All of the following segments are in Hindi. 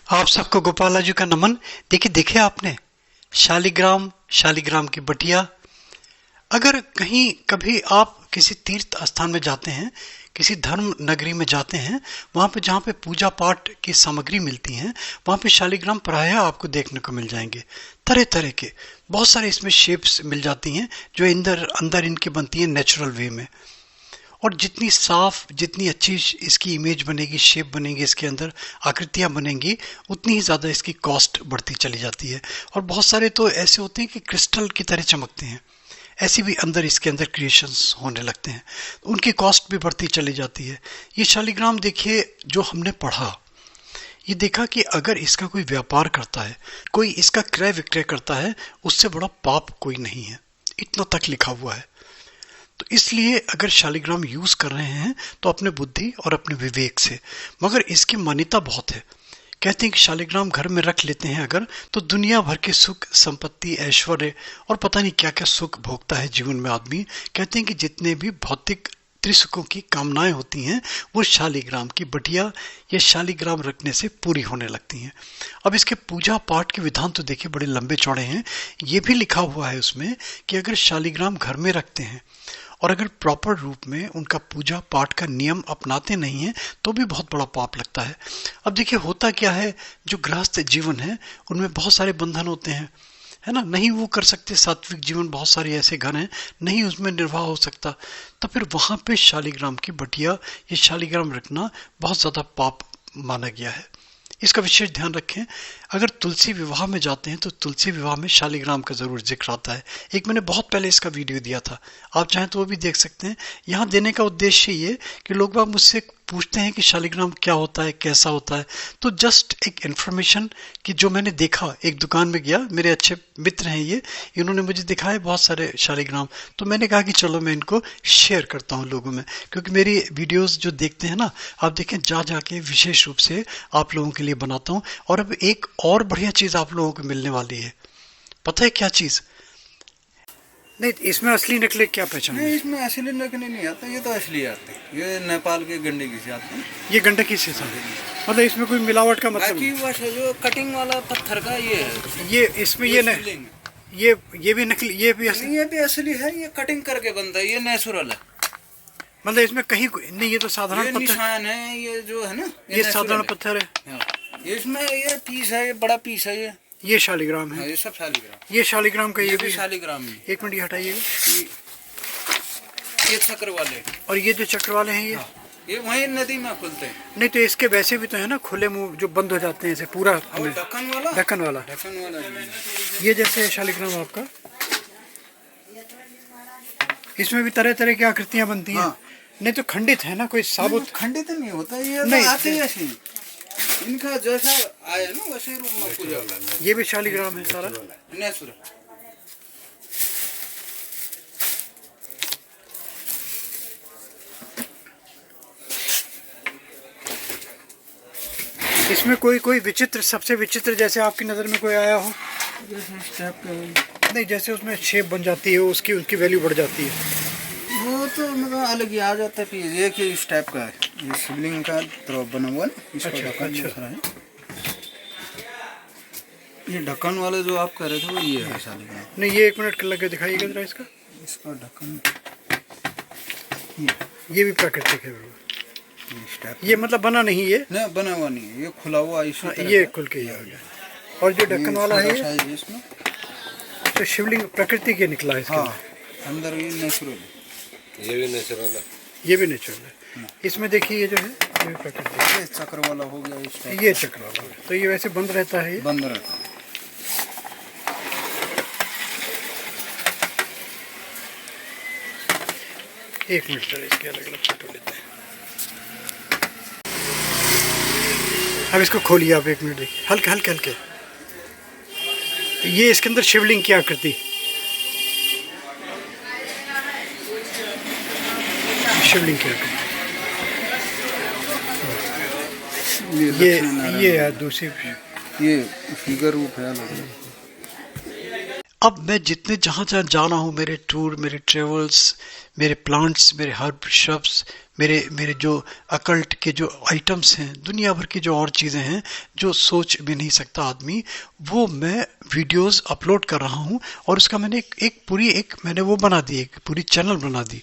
आप सबको गोपाला जी का नमन। देखिए आपने शालिग्राम शालिग्राम की बटिया। अगर कहीं कभी आप किसी तीर्थ स्थान में जाते हैं, किसी धर्म नगरी में जाते हैं, वहां पे जहाँ पे पूजा पाठ की सामग्री मिलती है, वहां पे शालिग्राम प्रायः आपको देखने को मिल जाएंगे। तरह तरह के बहुत सारे इसमें शेप्स मिल जाती हैं जो अंदर अंदर इनके बनती हैं नेचुरल वे में। और जितनी साफ, जितनी अच्छी इसकी इमेज बनेगी, शेप बनेगी, इसके अंदर आकृतियां बनेंगी, उतनी ही ज़्यादा इसकी कॉस्ट बढ़ती चली जाती है। और बहुत सारे तो ऐसे होते हैं कि क्रिस्टल की तरह चमकते हैं, ऐसी भी अंदर इसके अंदर क्रिएशंस होने लगते हैं, उनकी कॉस्ट भी बढ़ती चली जाती है। ये शालिग्राम देखिए, जो हमने पढ़ा, ये देखा कि अगर इसका कोई व्यापार करता है, कोई इसका क्रय विक्रय करता है, उससे बड़ा पाप कोई नहीं है, इतना तक लिखा हुआ है। तो इसलिए अगर शालिग्राम यूज कर रहे हैं तो अपने बुद्धि और अपने विवेक से। मगर इसकी मान्यता बहुत है। कहते हैं कि शालिग्राम घर में रख लेते हैं अगर, तो दुनिया भर के सुख, संपत्ति, ऐश्वर्य और पता नहीं क्या क्या सुख भोगता है जीवन में आदमी। कहते हैं कि जितने भी भौतिक त्रिसुखों की कामनाएं होती हैं, वो शालिग्राम की बटिया या शालिग्राम रखने से पूरी होने लगती हैं। अब इसके पूजा पाठ के विधान तो देखिए बड़े लंबे चौड़े हैं। ये भी लिखा हुआ है उसमें कि अगर शालिग्राम घर में रखते हैं और अगर प्रॉपर रूप में उनका पूजा पाठ का नियम अपनाते नहीं हैं, तो भी बहुत बड़ा पाप लगता है। अब देखिए होता क्या है, जो गृहस्थ जीवन है उनमें बहुत सारे बंधन होते हैं, है ना, नहीं वो कर सकते सात्विक जीवन। बहुत सारे ऐसे घर हैं नहीं उसमें निर्वाह हो सकता, तो फिर वहां पे शालिग्राम की बटिया या शालिग्राम रखना बहुत ज्यादा पाप माना गया है। इसका विशेष ध्यान रखें। अगर तुलसी विवाह में जाते हैं तो तुलसी विवाह में शालिग्राम का जरूर जिक्र आता है। एक मैंने बहुत पहले इसका वीडियो दिया था, आप चाहें तो वो भी देख सकते हैं। यहाँ देने का उद्देश्य ये कि लोग बाग मुझसे पूछते हैं कि शालिग्राम क्या होता है, कैसा होता है, तो जस्ट एक इन्फॉर्मेशन कि जो मैंने देखा, एक दुकान में गया, मेरे अच्छे मित्र हैं ये, इन्होंने मुझे दिखाए बहुत सारे शालिग्राम, तो मैंने कहा कि चलो मैं इनको शेयर करता हूँ लोगों में, क्योंकि मेरी वीडियोस जो देखते हैं ना, आप देखें जा जाके विशेष रूप से आप लोगों के लिए बनाता हूँ। और अब एक और बढ़िया चीज आप लोगों को मिलने वाली है। पता है क्या चीज? नहीं, इसमें असली नकली क्या पहचान? नहीं, इसमें असली नकली नहीं आता, ये तो असली आते हैं। ये नेपाल के गंडकी से आते हैं। ये गंडकी से आते हैं, मतलब इसमें कोई मिलावट का मतलब बाकी बस जो कटिंग वाला पत्थर का ये है। ये इसमें ये भी नकली, ये भी असली है। ये कटिंग करके बनता है, ये नेचुरल है। मतलब इसमें कहीं नहीं, ये तो साधारण पत्थर निशान है, ये जो है ना, ये साधारण पत्थर है। इसमें ये पीस है, ये बड़ा पीस है। ये शालिग्राम है। ये सब शालिग्राम। ये शालिग्राम का, ये भी शालिग्राम है। एक मिनट, ये हटाइएगा। ये चक्र वाले, और ये जो चक्र वाले हैं, ये वहीं नदी में खुलते हैं। नहीं तो इसके वैसे भी तो है ना, खुले मुंह जो बंद हो जाते हैं ऐसे पूरा। ढक्कन वाला, ढक्कन वाला। ये जैसे शालिग्राम आपका, इसमें भी तरह तरह की आकृतियां बनती हैं। नहीं तो खंडित है ना, कोई साबुत खंडित नहीं होता, ये नहीं आते ही ऐसे। इनका जैसा आया ना वैसे रूप में पूजा। ये भी शालिग्राम है सारा नेचुरल। इसमें कोई विचित्र, सबसे विचित्र जैसे आपकी नजर में कोई आया हो? नहीं, जैसे उसमें शेप बन जाती है, उसकी वैल्यू बढ़ जाती है, वो तो मतलब अलग ही आ जाता है। ये कि इस टाइप का है, ये शिवलिंग का तरह बना हुआ है। इसका ढक्कन दूसरा है। ये ढक्कन वाले जो आप कह रहे थे वो ये है शालिग्राम। नहीं, ये एक मिनट लग के दिखाइएगा जरा इसका ढक्कन। ये भी प्राकृतिक है। ये मतलब बना नहीं, ये नहीं बना हुआ नहीं है, ये खुला हुआ। ये खुल के ही आ गया। और जो ढक्कन वाला है इसमें तो शिवलिंग प्रकृति के निकला है। हाँ, अंदर ये नेचुरल है। ये भी नेचुरल है। इसमें देखिए ये जो है, ये भी प्रकृति है। ये चक्र वाला हो गया, ये चक्र वाला है, तो ये वैसे बंद रहता है। ये बंद रहता है। एक मिनट सर, इसके अलग अलग फोटो लेते हैं। अब इसको खोलिए आप, एक मिनट देखिए, हल्के हल्के हल्के। तो ये इसके अंदर शिवलिंग की आकृति, शिवलिंग की आकृति। ये है दूसरी, ये फिगर रूप है अलग। अब मैं जितने जहाँ जहाँ जाना हूँ, मेरे टूर, मेरे ट्रेवल्स, मेरे प्लांट्स, मेरे हर्ब श्रब्स, मेरे मेरे जो अकल्ट के जो आइटम्स हैं, दुनिया भर की जो और चीज़ें हैं जो सोच भी नहीं सकता आदमी, वो मैं वीडियोस अपलोड कर रहा हूँ। और उसका मैंने मैंने वो बना दी, एक पूरी चैनल बना दी,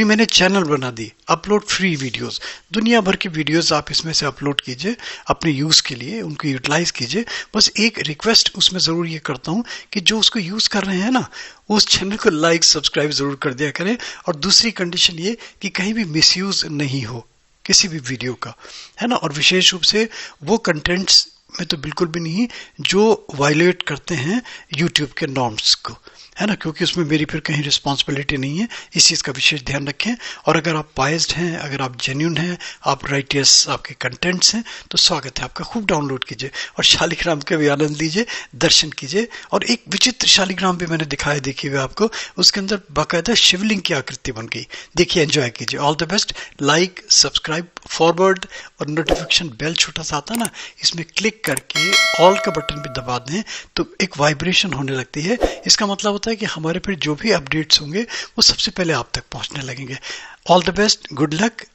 मैंने चैनल बना दी, अपलोड फ्री वीडियोस। दुनिया भर की वीडियोस आप इसमें से अपलोड कीजिए अपने यूज़ के लिए, उनको यूटिलाइज कीजिए। बस एक रिक्वेस्ट उसमें ज़रूर ये करता हूँ कि जो उसको यूज़ कर रहे हैं ना, उस चैनल को लाइक सब्सक्राइब ज़रूर कर दिया करें। और दूसरी कंडीशन ये कि कहीं भी मिसयूज़ नहीं हो किसी भी वीडियो का, है ना। और विशेष रूप से वो कंटेंट्स में तो बिल्कुल भी नहीं जो वायलेट करते हैं यूट्यूब के नॉर्म्स को, है ना, क्योंकि उसमें मेरी फिर कहीं रिस्पॉन्सिबिलिटी नहीं है। इस चीज़ का विशेष ध्यान रखें। और अगर आप बायस्ड हैं, अगर आप जेन्यून हैं, आप राइटियस आपके कंटेंट्स हैं, तो स्वागत है आपका। खूब डाउनलोड कीजिए और शालिग्राम के भी आनंद लीजिए, दर्शन कीजिए। और एक विचित्र शालिग्राम भी मैंने दिखाया, देखिए हुए आपको, उसके अंदर बाकायदा शिवलिंग की आकृति बन गई। देखिए, एंजॉय कीजिए। All the best. Like, subscribe, forward और नोटिफिकेशन बेल छोटा सा आता है ना, इसमें क्लिक करके ऑल का बटन भी दबा दें तो एक वाइब्रेशन होने लगती है। इसका मतलब होता है कि हमारे फिर जो भी अपडेट्स होंगे वो सबसे पहले आप तक पहुंचने लगेंगे। All the best, good luck.